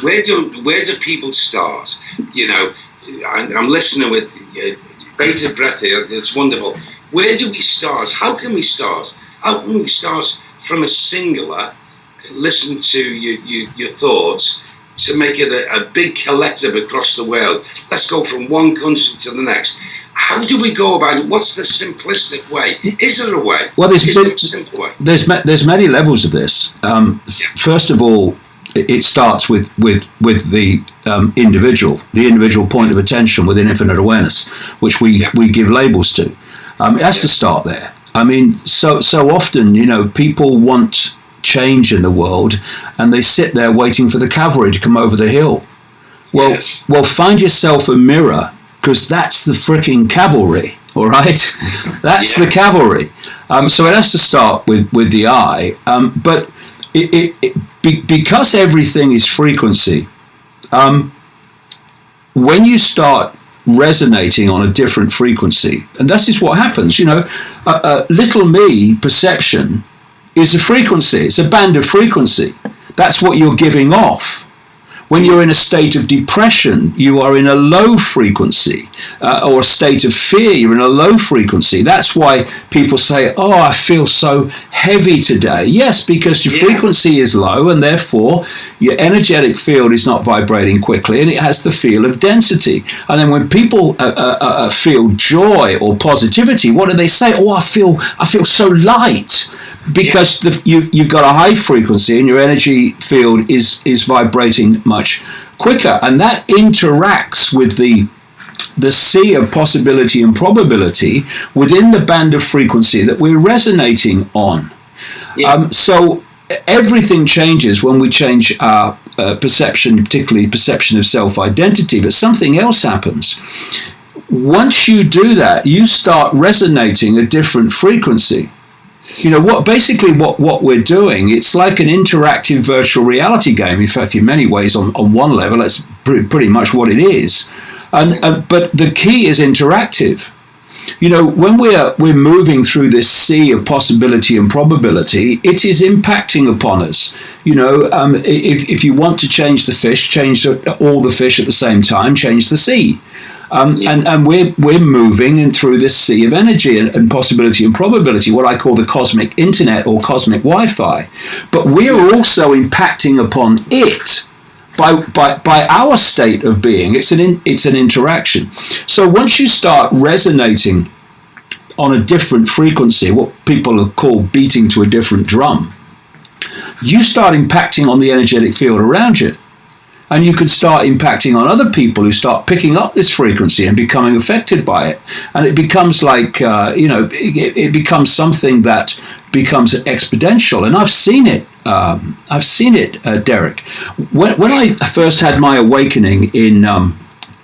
where do people start? You know, I'm listening with bated breath here. It's wonderful. Where do we start? How can we start? How can we start from a singular? Listen to your thoughts to make it a big collective across the world. Let's go from one country to the next. How do we go about it? What's the simplistic way? Is there a way? Well, there's many levels of this. First of all, it starts with the individual point of attention within infinite awareness, which we give labels to. It has to start there. I mean, so often, you know, people want change in the world, and they sit there waiting for the cavalry to come over the hill. Well, find yourself a mirror, because that's the freaking cavalry. All right, that's the cavalry. So it has to start with the I. But because everything is frequency, when you start resonating on a different frequency, and this is what happens, you know, little me perception is a frequency. It's a band of frequency. That's what you're giving off. When you're in a state of depression, you are in a low frequency, or a state of fear, you're in a low frequency. That's why people say, oh, I feel so heavy today. Yes, because your frequency is low, and therefore your energetic field is not vibrating quickly, and it has the feel of density. And then when people feel joy or positivity, what do they say? Oh, I feel so light. Because you've got a high frequency and your energy field is vibrating much quicker, and that interacts with the sea of possibility and probability within the band of frequency that we're resonating on. So everything changes when we change our perception, particularly perception of self-identity, but something else happens. Once you do that, you start resonating a different frequency. You know, what we're doing, it's like an interactive virtual reality game. In fact, in many ways, on one level, that's pretty much what it is. But the key is interactive. You know, when we're moving through this sea of possibility and probability, it is impacting upon us. You know, if you want to change the fish, change all the fish at the same time, change the sea. And we're moving in through this sea of energy and possibility and probability, what I call the cosmic internet or cosmic Wi-Fi. But we're also impacting upon it by our state of being. It's an interaction. So once you start resonating on a different frequency, what people call beating to a different drum, you start impacting on the energetic field around you. And you can start impacting on other people who start picking up this frequency and becoming affected by it. And it becomes like, it becomes something that becomes exponential. And I've seen it, Derek. When I first had my awakening in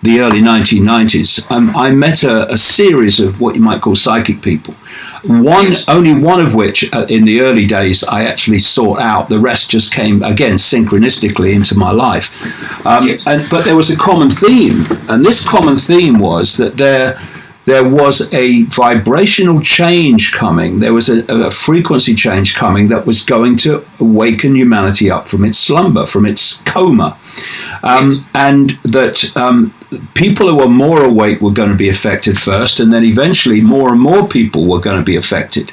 the early 1990s, I met a series of what you might call psychic people. Only one of which, in the early days, I actually sought out. The rest just came, again, synchronistically into my life. But there was a common theme, and this common theme was that there was a vibrational change coming. There was a frequency change coming that was going to awaken humanity up from its slumber, from its coma. And that people who were more awake were going to be affected first, and then eventually more and more people were going to be affected.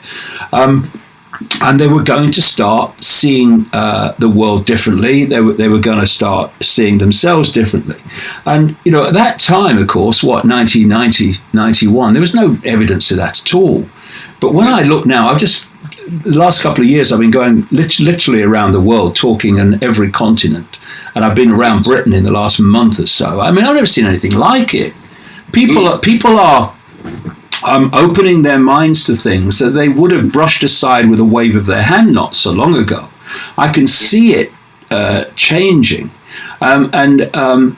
And they were going to start seeing the world differently. They were going to start seeing themselves differently. And, you know, at that time, of course, 1990, 91, there was no evidence of that at all. But when I look now, the last couple of years, I've been going literally around the world, talking on every continent. And I've been around Britain in the last month or so. I mean, I've never seen anything like it. People are opening their minds to things that they would have brushed aside with a wave of their hand not so long ago. I can see it changing.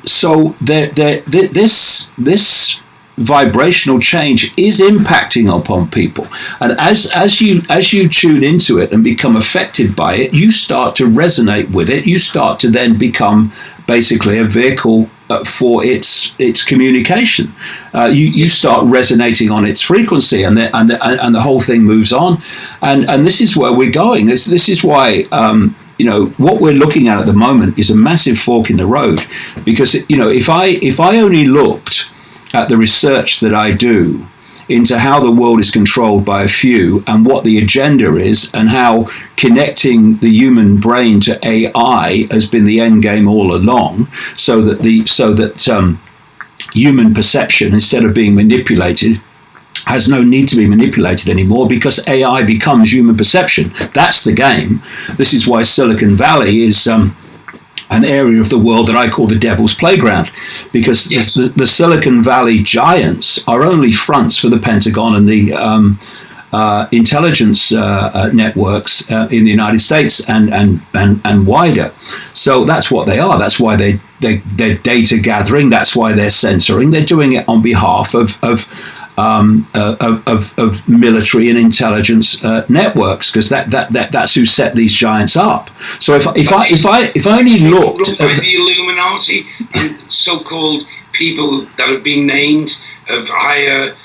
So this vibrational change is impacting upon people, and as you tune into it and become affected by it, you start to resonate with it. You start to then become basically a vehicle for its communication. You start resonating on its frequency, and the whole thing moves on. And this is where we're going. This is why what we're looking at the moment is a massive fork in the road, because if I only looked at the research that I do into how the world is controlled by a few and what the agenda is, and how connecting the human brain to AI has been the end game all along, so that human perception, instead of being manipulated, has no need to be manipulated anymore, because AI becomes human perception. That's the game. This is why Silicon Valley is an area of the world that I call the devil's playground, because the Silicon Valley giants are only fronts for the Pentagon and the intelligence networks in the United States and wider. So that's what they are. That's why they're data gathering. That's why they're censoring. They're doing it on behalf of military and intelligence networks, because that's who set these giants up. So if I only looked at the Illuminati and so-called people that have been named of higher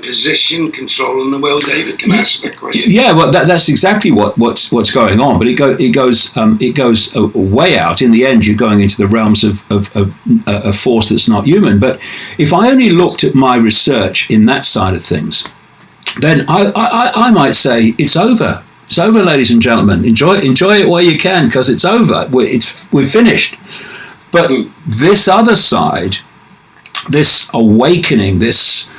position controlling the world, David, can I answer that question? Yeah, well, that's exactly what's going on. But it goes way out. In the end, you're going into the realms of a force that's not human. But if I only looked at my research in that side of things, then I might say it's over. It's over, ladies and gentlemen. Enjoy it while you can, because it's over. We're finished. But this other side, this awakening, this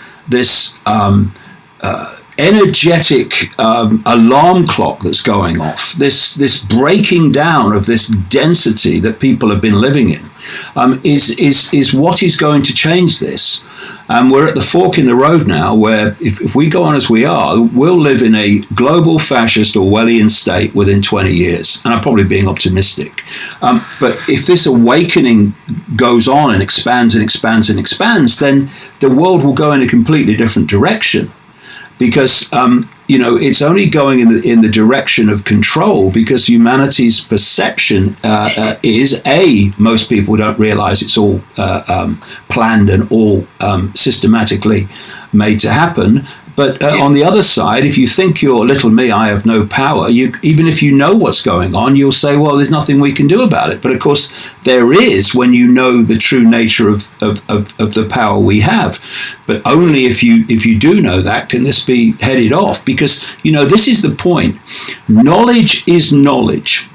energetic alarm clock that's going off, this breaking down of this density that people have been living in, is what is going to change this. We're at the fork in the road now, where if we go on as we are, we'll live in a global fascist Orwellian state within 20 years. And I'm probably being optimistic. But if this awakening goes on and expands and expands and expands, then the world will go in a completely different direction. Because it's only going in the direction of control, because humanity's perception is most people don't realize it's all planned and all systematically made to happen. But on the other side, if you think you're little me, I have no power, even if you know what's going on, you'll say, well, there's nothing we can do about it. But of course, there is, when you know the true nature of the power we have. But only if you do know that can this be headed off. Because, this is the point. Knowledge is knowledge.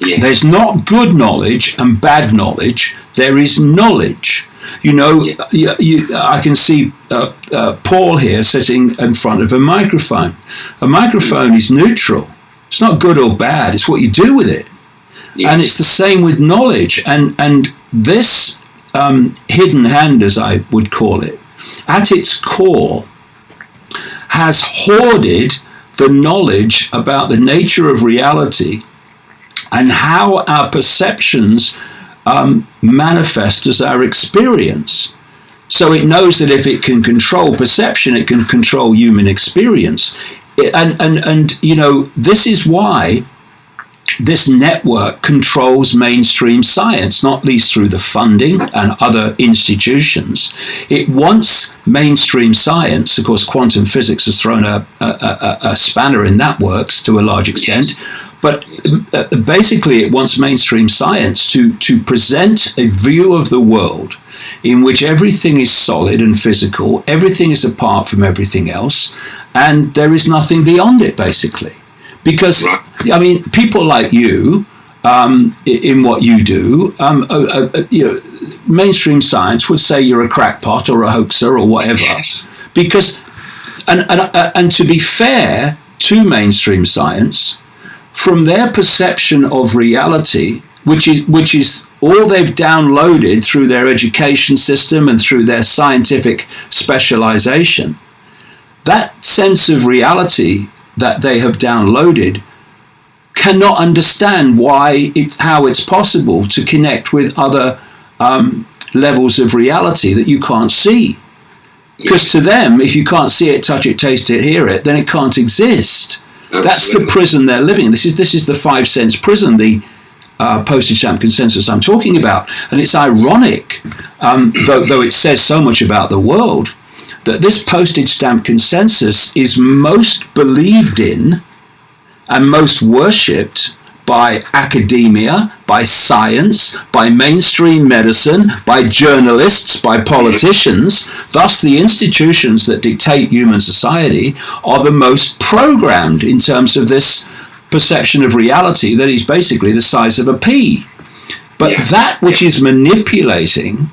Yeah. There's not good knowledge and bad knowledge. There is knowledge. I can see Paul here sitting in front of a microphone. A microphone is neutral. It's not good or bad. It's what you do with it. Yes. And it's the same with knowledge. And this hidden hand, as I would call it, at its core, has hoarded the knowledge about the nature of reality and how our perceptions manifest as our experience. So it knows that if it can control perception, it can control human experience. This is why this network controls mainstream science, not least through the funding and other institutions. It wants mainstream science. Of course, quantum physics has thrown a spanner in that works to a large extent. Yes. But basically, it wants mainstream science to present a view of the world in which everything is solid and physical, everything is apart from everything else, and there is nothing beyond it, basically. Because, people like you, in what you do, mainstream science would say you're a crackpot or a hoaxer or whatever. Yes. Because, and to be fair to mainstream science, from their perception of reality, which is all they've downloaded through their education system and through their scientific specialization, that sense of reality that they have downloaded cannot understand how it's possible to connect with other levels of reality that you can't see. Because to them, if you can't see it, touch it, taste it, hear it, then it can't exist. Absolutely. That's the prison they're living in. This is the 5 cents prison, the postage stamp consensus I'm talking about. And it's ironic, though it says so much about the world, that this postage stamp consensus is most believed in and most worshipped by academia, by science, by mainstream medicine, by journalists, by politicians. Thus, the institutions that dictate human society are the most programmed in terms of this perception of reality that is basically the size of a pea. But that which is manipulating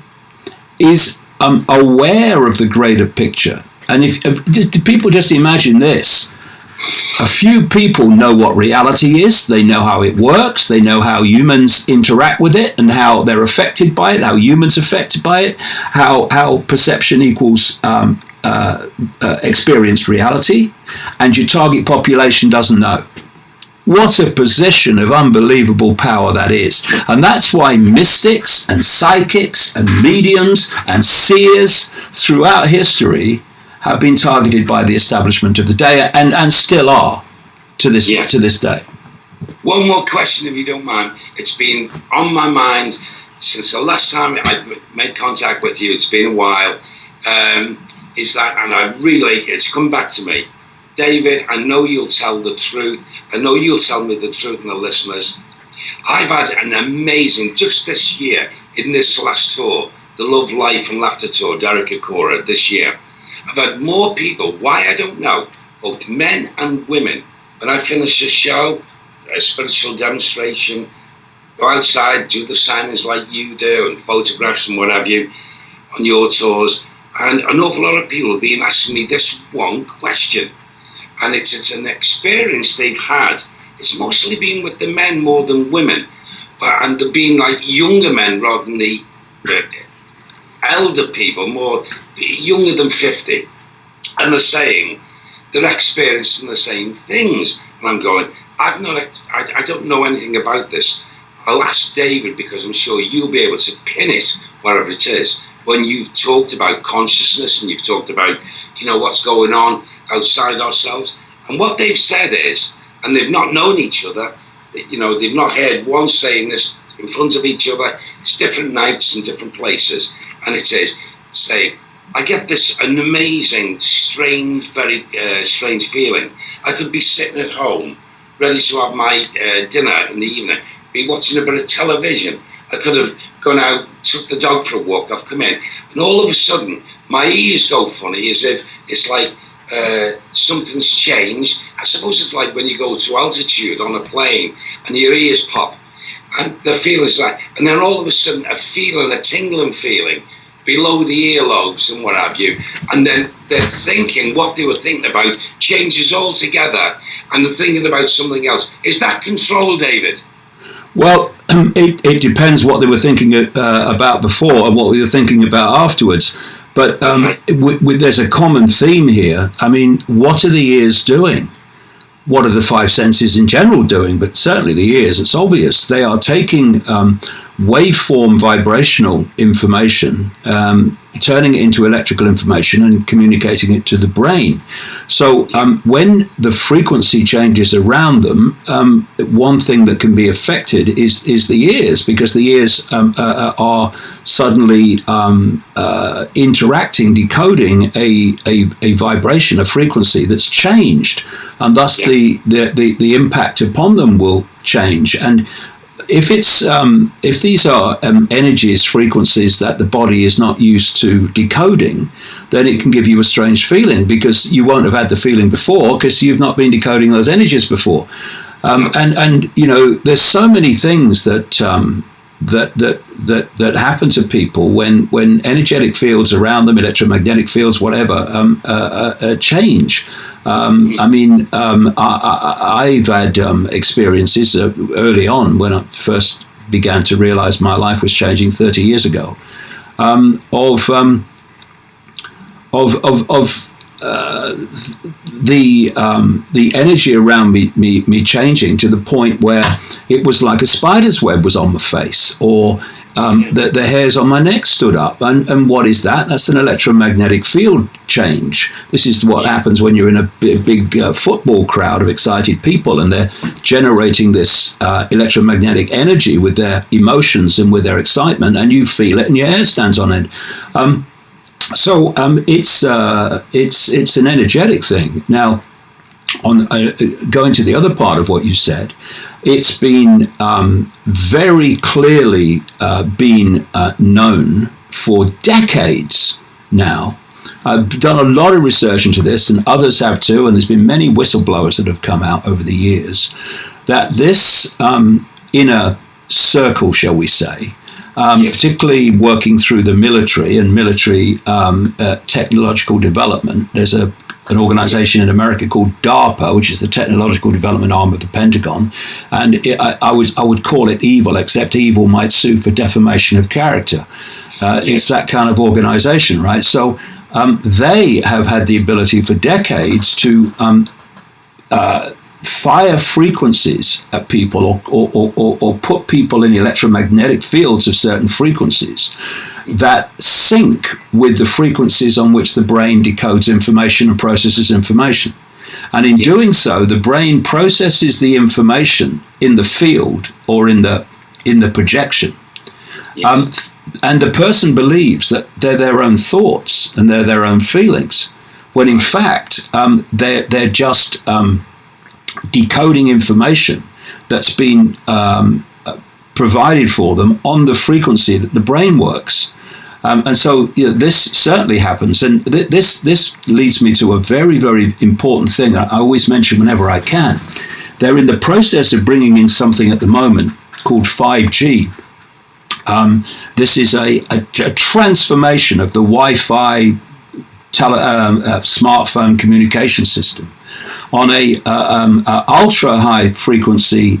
is aware of the greater picture. And if people just imagine this, a few people know what reality is, they know how it works, they know how humans interact with it and how they're affected by it, how humans are affected by it, how perception equals experienced reality, and your target population doesn't know. What a position of unbelievable power that is. And that's why mystics and psychics and mediums and seers throughout history have been targeted by the establishment of the day and still are to this day. One more question, if you don't mind. It's been on my mind since the last time I made contact with you. It's been a while. Is that, and it's come back to me. David, I know you'll tell the truth. I know you'll tell me the truth and the listeners. I've had an amazing, just this year, in this last tour, the Love, Life and Laughter Tour, Derek Acorah, this year. I've had more people, why I don't know, both men and women. When I finish a show, a spiritual demonstration, go outside, do the signings like you do, and photographs and what have you, on your tours. And an awful lot of people have been asking me this one question. And it's an experience they've had. It's mostly been with the men more than women. And they're being like younger men rather than the elder people, more younger than 50. And they're saying they're experiencing the same things. And I'm going, I don't know anything about this. I'll ask David, because I'm sure you'll be able to pin it wherever it is. When you've talked about consciousness and you've talked about, what's going on outside ourselves. And what they've said is, and they've not known each other, they've not heard one saying this in front of each other. It's different nights and different places. And it says, I get an amazing, strange, very strange feeling. I could be sitting at home, ready to have my dinner in the evening, be watching a bit of television. I could have gone out, took the dog for a walk, I've come in, and all of a sudden, my ears go funny, as if it's like something's changed. I suppose it's like when you go to altitude on a plane and your ears pop, and the feeling's like, and then all of a sudden a tingling feeling below the earlobes and what have you, and then they're thinking what they were thinking about changes altogether, and they're thinking about something else. Is that control, David? Well, it depends what they were thinking about before and what they were thinking about afterwards. But there's a common theme here. I mean, what are the ears doing? What are the five senses in general doing? But certainly the ears, it's obvious. They are taking waveform vibrational information, turning it into electrical information and communicating it to the brain. So when the frequency changes around them, one thing that can be affected is the ears, because the ears are suddenly interacting, decoding a vibration, a frequency that's changed, and thus the impact upon them will change. And if these are energies, frequencies that the body is not used to decoding, then it can give you a strange feeling, because you won't have had the feeling before because you've not been decoding those energies before. And there's so many things that happen to people when energetic fields around them, electromagnetic fields, whatever, change. I've had experiences early on when I first began to realize my life was changing 30 years ago, of the energy around me changing to the point where it was like a spider's web was on my face, or the hairs on my neck stood up. And what is that? That's an electromagnetic field change. This is what happens when you're in a big football crowd of excited people, and they're generating this electromagnetic energy with their emotions and with their excitement, and you feel it and your hair stands on end. So it's an energetic thing. Now, on going to the other part of what you said, it's been very clearly been known for decades now. I've done a lot of research into this, and others have too, and there's been many whistleblowers that have come out over the years, that this inner circle, shall we say, particularly working through the military and military technological development. There's an organization in America called DARPA, which is the technological development arm of the Pentagon, and I would call it evil, except evil might sue for defamation of character. It's that kind of organization, right? So they have had the ability for decades to fire frequencies at people or put people in electromagnetic fields of certain frequencies that sync with the frequencies on which the brain decodes information and processes information. And in doing so, the brain processes the information in the field or in the projection. And the person believes that they're their own thoughts and they're their own feelings, when in fact they're just decoding information that's been provided for them on the frequency that the brain works. And so this certainly happens. And this leads me to a very, very important thing I always mention whenever I can. They're in the process of bringing in something at the moment called 5G. This is a transformation of the Wi-Fi smartphone communication system on a ultra high frequency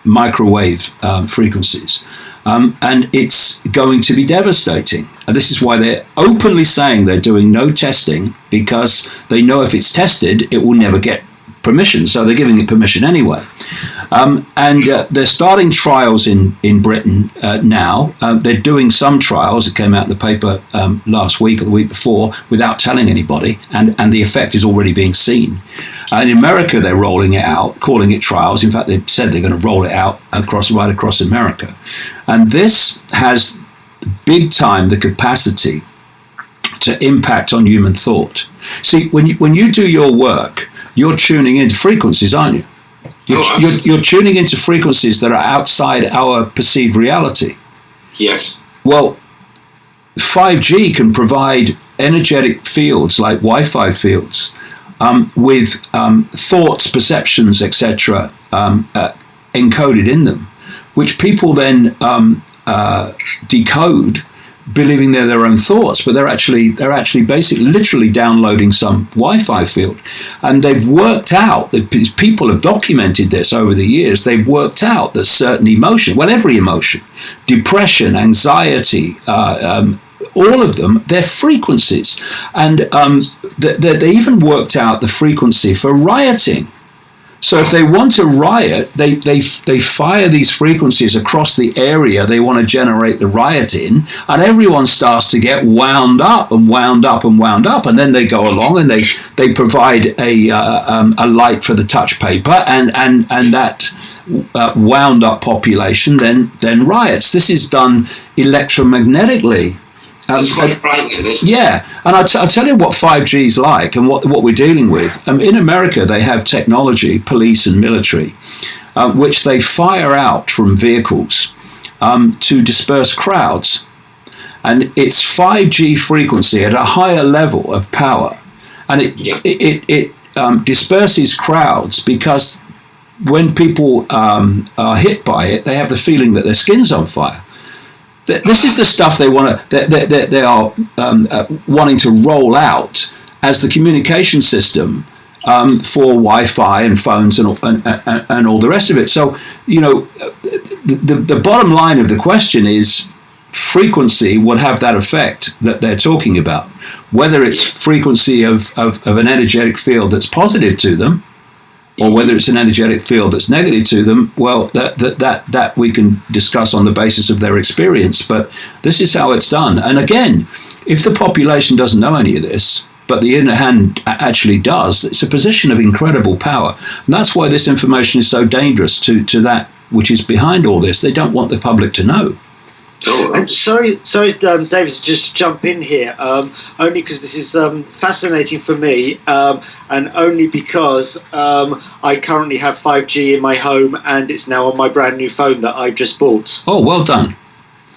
microwave frequencies. And it's going to be devastating. And this is why they're openly saying they're doing no testing, because they know if it's tested, it will never get permission. So they're giving it permission anyway. And they're starting trials in Britain now. They're doing some trials. It came out in the paper last week or the week before without telling anybody. And the effect is already being seen. And in America, they're rolling it out, calling it trials. In fact, they've said they're going to roll it out right across America. And this has big time the capacity to impact on human thought. See, when you do your work, you're tuning into frequencies, aren't you? You're tuning into frequencies that are outside our perceived reality. Yes. Well, 5G can provide energetic fields like Wi-Fi fields with thoughts, perceptions, etc., encoded in them, which people then decode, believing they're their own thoughts, but they're actually basically literally downloading some Wi-Fi field. And they've worked out that people have documented this over the years. They've worked out that certain emotion, well, every emotion, depression, anxiety, all of them, they're frequencies. And they even worked out the frequency for rioting. So if they want to riot, they fire these frequencies across the area they want to generate the riot in, and everyone starts to get wound up and wound up and wound up, and then they go along and they provide a light for the touch paper, and that wound up population then riots. This is done electromagnetically. It's quite frightening, isn't it? Yeah, and I'll tell you what 5G is like and what we're dealing with. In America, they have technology, police and military, which they fire out from vehicles to disperse crowds. And it's 5G frequency at a higher level of power. And it disperses crowds because when people are hit by it, they have the feeling that their skin's on fire. This is the stuff they want to. They are wanting to roll out as the communication system for Wi-Fi and phones and all the rest of it. So the bottom line of the question is frequency would have that effect that they're talking about. Whether it's frequency of an energetic field that's positive to them, or whether it's an energetic field that's negative to them, well, that we can discuss on the basis of their experience. But this is how it's done. And again, if the population doesn't know any of this, but the inner hand actually does, it's a position of incredible power. And that's why this information is so dangerous to that which is behind all this. They don't want the public to know. Oh, on. Sorry, David, just jump in here. Only because this is fascinating for me, and only because I currently have 5G in my home, and it's now on my brand new phone that I've just bought. Oh, well done.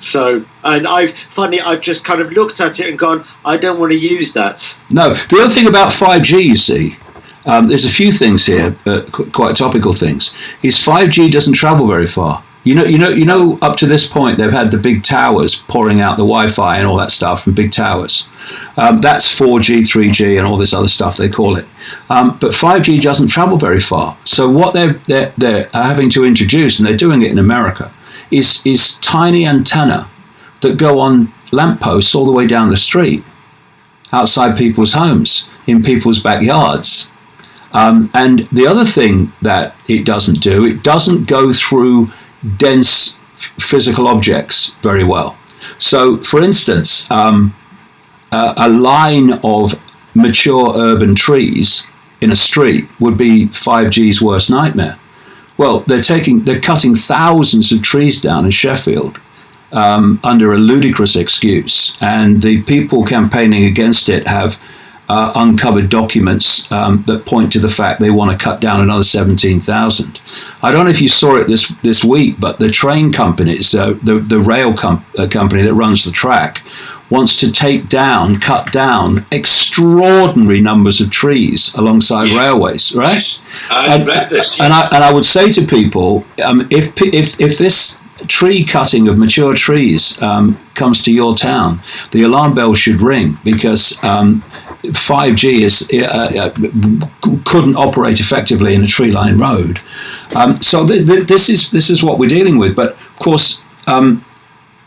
So, and I've just kind of looked at it and gone, I don't want to use that. No, the other thing about 5G, you see, there's a few things here, quite topical things. Is 5G doesn't travel very far. You know. Up to this point, they've had the big towers pouring out the Wi-Fi and all that stuff from big towers. That's 4G, 3G, and all this other stuff they call it. But 5G doesn't travel very far. So what they're having to introduce, and they're doing it in America, is tiny antenna that go on lampposts all the way down the street, outside people's homes, in people's backyards. And the other thing that it doesn't do, it doesn't go through dense physical objects very well. So, for instance, a line of mature urban trees in a street would be 5G's worst nightmare. Well, they're cutting thousands of trees down in Sheffield under a ludicrous excuse, and the people campaigning against it have uncovered documents that point to the fact they want to cut down another 17,000. I don't know if you saw it this week, but the train companies, the rail company that runs the track, wants to cut down extraordinary numbers of trees alongside railways, right? Yes, I read this. Yes. And I would say to people, if this tree cutting of mature trees comes to your town, the alarm bell should ring, because 5G couldn't operate effectively in a tree-lined road. So this is what we're dealing with. But of course,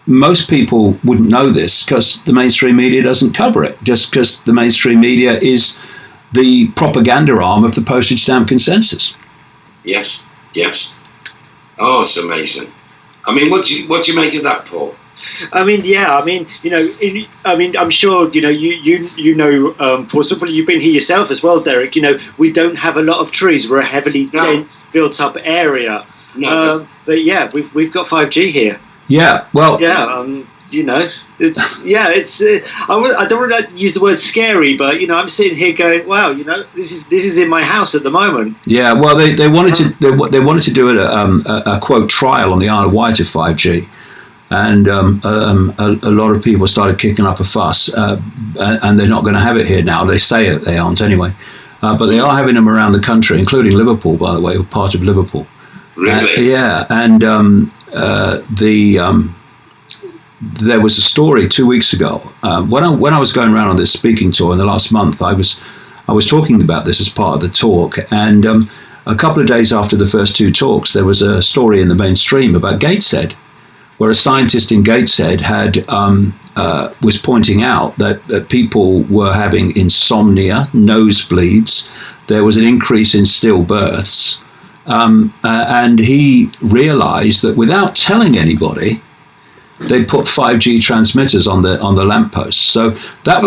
most people wouldn't know this because the mainstream media doesn't cover it. Just because the mainstream media is the propaganda arm of the postage stamp consensus. Yes. Oh, it's amazing. I mean, what do you make of that, Paul? I mean, yeah. I mean, I'm sure you know, Paul. Probably you've been here yourself as well, Derek. We don't have a lot of trees. We're a heavily dense, built-up area. No, but yeah, we've got 5G here. Yeah. Well. Yeah. It's I don't want to use the word scary, but I'm sitting here going, wow, this is in my house at the moment. Yeah. Well, they wanted to do a quote trial on the Isle of Wight of 5G. And a lot of people started kicking up a fuss, and they're not going to have it here now. They say they aren't anyway, but they are having them around the country, including Liverpool, by the way, part of Liverpool. Really? Yeah, and there was a story 2 weeks ago when I was going around on this speaking tour in the last month. I was talking about this as part of the talk, and a couple of days after the first two talks, there was a story in the mainstream about Gateshead, where a scientist in Gateshead was pointing out that people were having insomnia, nosebleeds. There was an increase in stillbirths, and he realised that without telling anybody, they put 5G transmitters on the lampposts. So that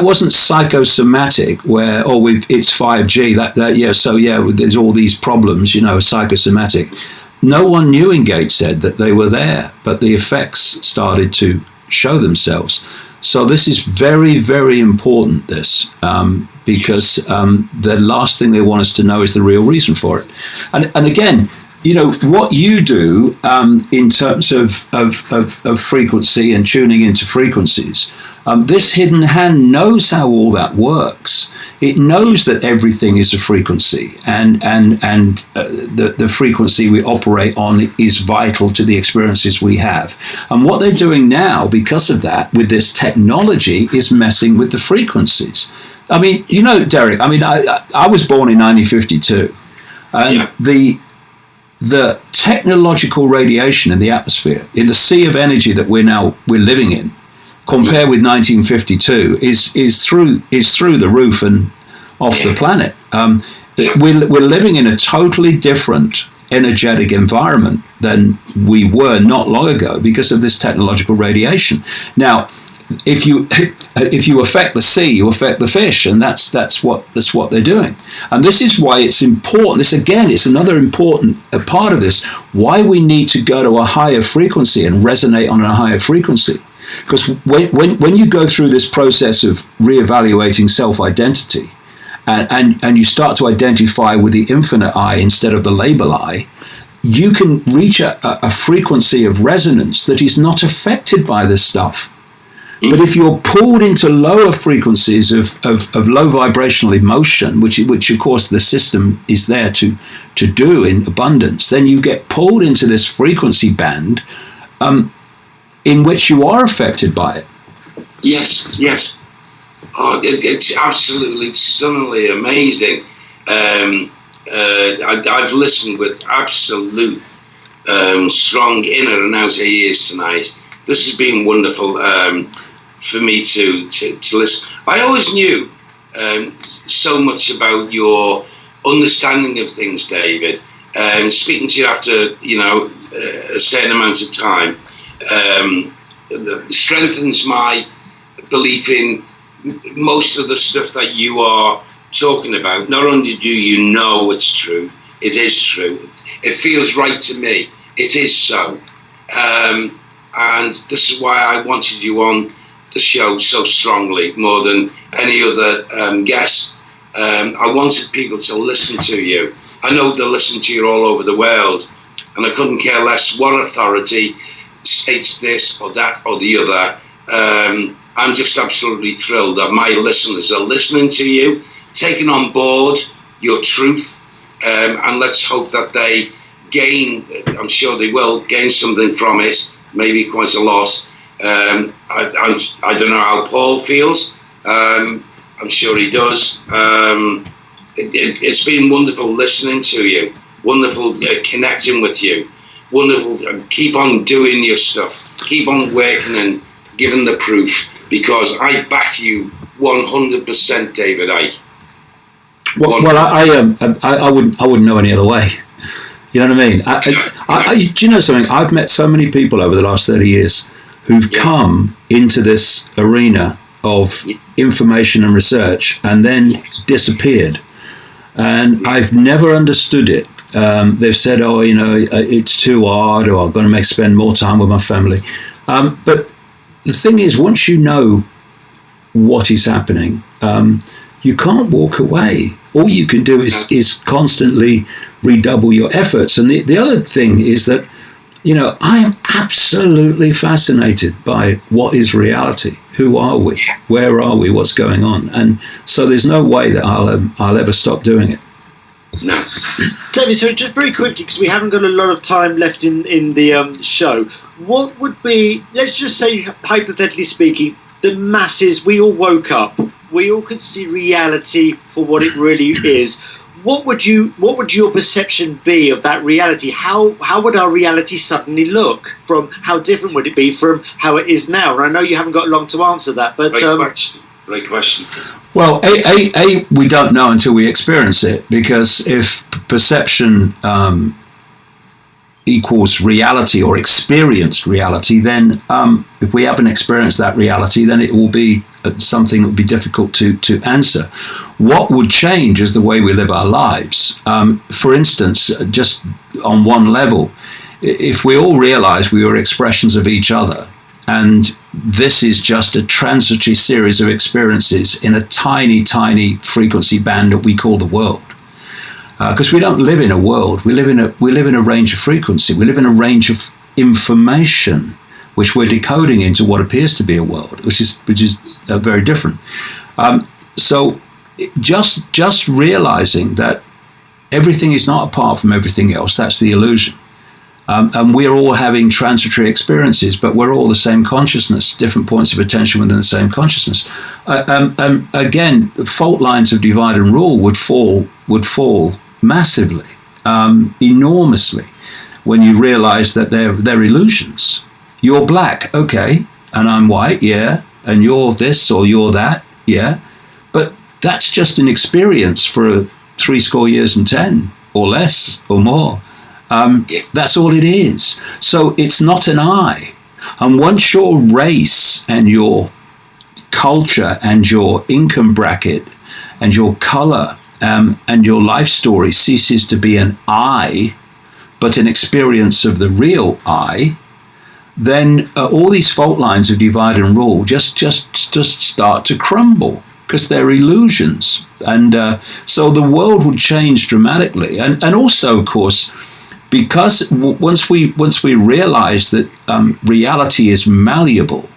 wasn't psychosomatic, where it's 5G. There's all these problems, psychosomatic. No one knew in Gateshead that they were there, but the effects started to show themselves. So this is very, very important, because the last thing they want us to know is the real reason for it. And again, what you do in terms of frequency and tuning into frequencies, this hidden hand knows how all that works. It knows that everything is a frequency, and the frequency we operate on is vital to the experiences we have. And what they're doing now, because of that, with this technology, is messing with the frequencies. I mean, Derek, I was born in 1952, and the technological radiation in the atmosphere, in the sea of energy that we're living in, compared with 1952, is through the roof and off the planet. We're living in a totally different energetic environment than we were not long ago because of this technological radiation. Now, if you affect the sea, you affect the fish, and that's what they're doing. And this is why it's important. This again, it's another important part of this. Why we need to go to a higher frequency and resonate on a higher frequency. Because when you go through this process of reevaluating self-identity, and you start to identify with the infinite I instead of the label I, you can reach a frequency of resonance that is not affected by this stuff. But if you're pulled into lower frequencies of low vibrational emotion, which of course the system is there to do in abundance, then you get pulled into this frequency band in which you are affected by it. Yes. Oh, it's absolutely stunningly amazing. I've listened with absolute strong inner and outer ears tonight. This has been wonderful for me to listen. I always knew so much about your understanding of things, David. Speaking to you after a certain amount of time strengthens my belief in most of the stuff that you are talking about. Not only do you know it's true, it is true. It feels right to me. It is so. And this is why I wanted you on the show so strongly, more than any other guest. I wanted people to listen to you. I know they listen to you all over the world, and I couldn't care less what authority states this or that or the other. I'm just absolutely thrilled that my listeners are listening to you, taking on board your truth, and let's hope that they gain, I'm sure they will, gain something from it, maybe quite a lot. I don't know how Paul feels. I'm sure he does. It's been wonderful listening to you, wonderful connecting with you, wonderful. Keep on doing your stuff. Keep on working and giving the proof, because I back you 100%, David Icke. Well, I wouldn't know any other way. You know what I mean? Do you know something? I've met so many people over the last 30 years who've come into this arena of information and research and then disappeared. And I've never understood it. They've said, it's too hard, or I'm going to spend more time with my family. But the thing is, once you know what is happening, you can't walk away. All you can do is constantly redouble your efforts. And the other thing is that, I am absolutely fascinated by what is reality. Who are we? Where are we? What's going on? And so there's no way that I'll ever stop doing it. No. David, so just very quickly, because we haven't got a lot of time left in the show, what would be, let's just say, hypothetically speaking, the masses, we all woke up, we all could see reality for what it really is. What would your perception be of that reality? How would our reality suddenly look? From how different would it be from how it is now? And I know you haven't got long to answer that, but great question. Well, we don't know until we experience it, because if perception equals reality or experienced reality, then if we haven't experienced that reality, then it will be something that would be difficult to answer. What would change is the way we live our lives. For instance, just on one level, if we all realize we are expressions of each other, and this is just a transitory series of experiences in a tiny, tiny frequency band that we call the world. Because we don't live in a world, we live in a range of frequency. We live in a range of information, which we're decoding into what appears to be a world, which is very different. So just realizing that everything is not apart from everything else, that's the illusion. And we're all having transitory experiences, but we're all the same consciousness, different points of attention within the same consciousness. Again, fault lines of divide and rule would fall massively, enormously, when you realize that they're illusions. You're black, okay, and I'm white, yeah, and you're this or you're that, yeah, but that's just an experience for 70 years and 10 or less or more. That's all it is. So it's not an I. And once your race and your culture and your income bracket and your color and your life story ceases to be an I, but an experience of the real I, then all these fault lines of divide and rule just start to crumble because they're illusions. And so the world would change dramatically. And also, of course, because once we realize that reality is malleable,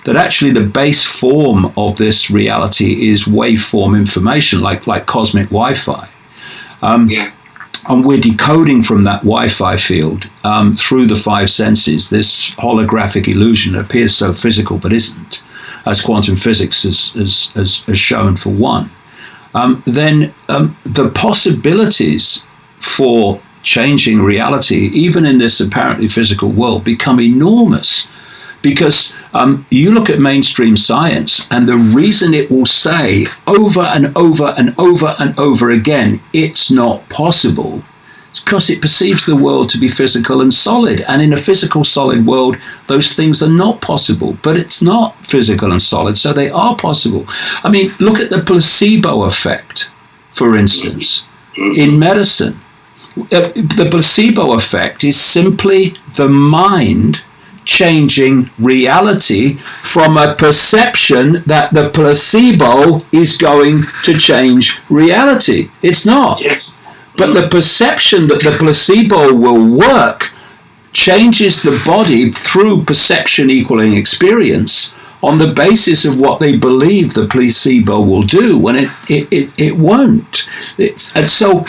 that actually the base form of this reality is waveform information, like cosmic Wi-Fi. And we're decoding from that Wi-Fi field through the five senses this holographic illusion that appears so physical but isn't, as quantum physics has shown for one. Then the possibilities for changing reality, even in this apparently physical world, become enormous. Because you look at mainstream science, and the reason it will say over and over and over and over again, it's not possible, is because it perceives the world to be physical and solid. And in a physical, solid world, those things are not possible. But it's not physical and solid, so they are possible. I mean, look at the placebo effect, for instance, in medicine. The placebo effect is simply the mind changing reality from a perception that the placebo is going to change reality. It's not. Yes. But the perception that the placebo will work changes the body through perception equaling experience on the basis of what they believe the placebo will do when it won't. And so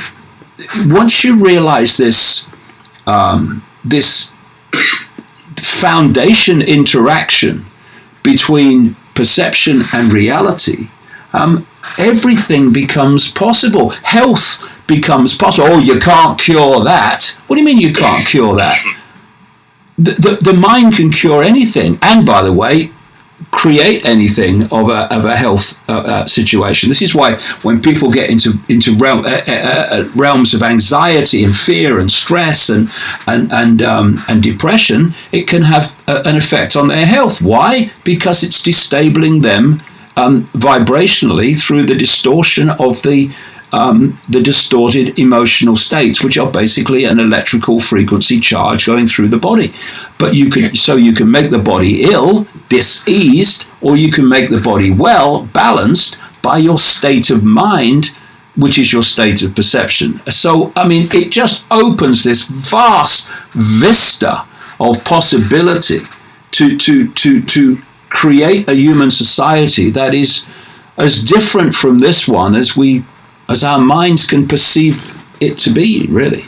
once you realize this foundation interaction between perception and reality, everything becomes possible. Health becomes possible. Oh, you can't cure that. What do you mean you can't cure that? The mind can cure anything, and by the way, create anything of a health situation. This is why when people get into realms of anxiety and fear and stress and depression, it can have an effect on their health. Why? Because it's destabling them vibrationally through the distortion of the distorted emotional states, which are basically an electrical frequency charge going through the body. But you can make the body ill, diseased, or you can make the body well, balanced by your state of mind, which is your state of perception. So, I mean, it just opens this vast vista of possibility to create a human society that is as different from this one as our minds can perceive it to be, really.